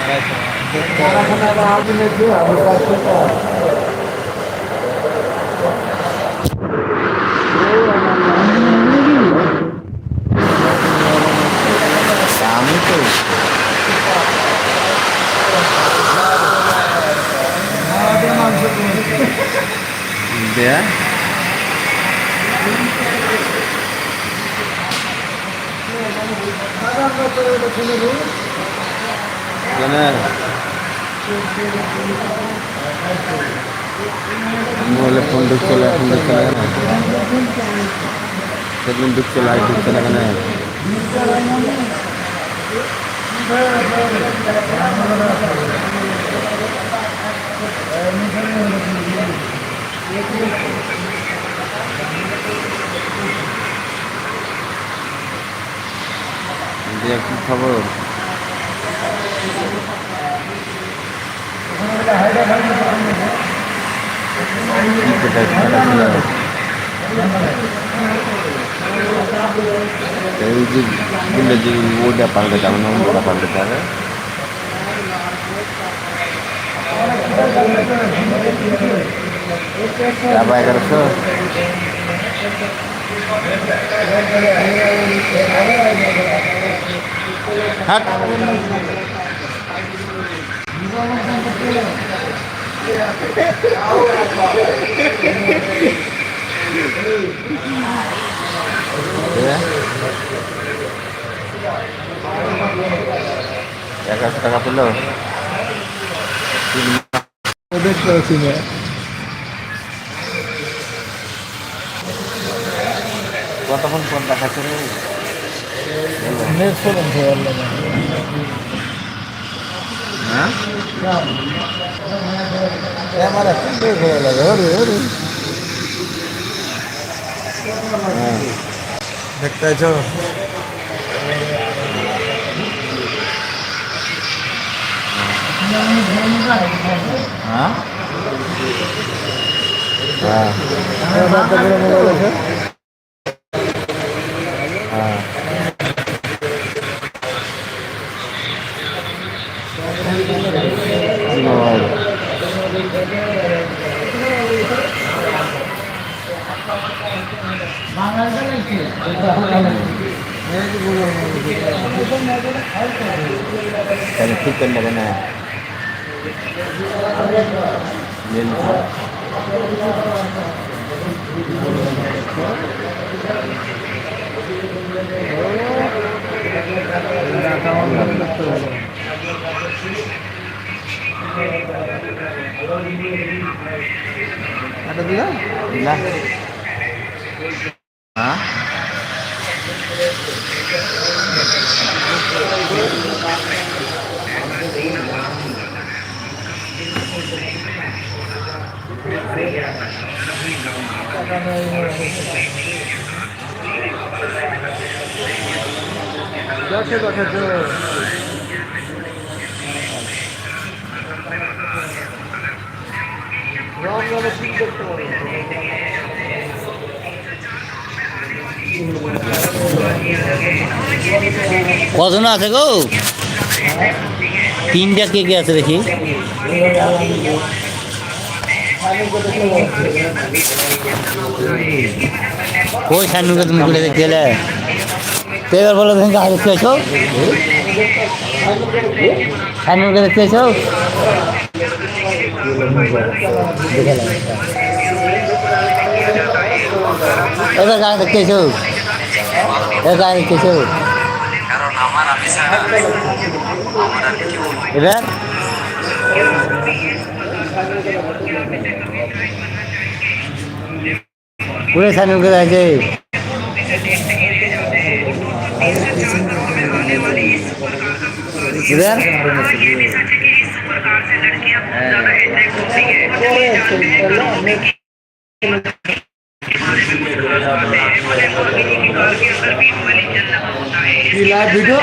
আমি তো দেয়া মোবাইলে ফোন ঢুকছে না সেদিন ঢুকছে লাইট ঢুকছে না কেন কি খবর udah panggil kamu udah panggil cara apa yang harus hat ya ya kasih kakak dulu udah closing ya কতক্ষণ ফোন দেখাচ্ছে রে নেট ফোন ধরল না হ্যাঁ ক্যামেরা কিনতে ভালো লাগে ওরে ওরে হ্যাঁ দেখতে আছো হ্যাঁ হ্যাঁ ठीक करने का है ada dia? Nah. Hah? কজন আছে গো তিনটা কে আছে দেখি কই সানুকে তুমি ঘুরে দেখতে এলে তো এবার বলো তুমি কাজ দেখতে এসো সানুকে দেখতে এসো এবার গান দেখতে এসো এবার গান দেখতে এসো এবার পুরে সানুকে আছে इधर वीडियो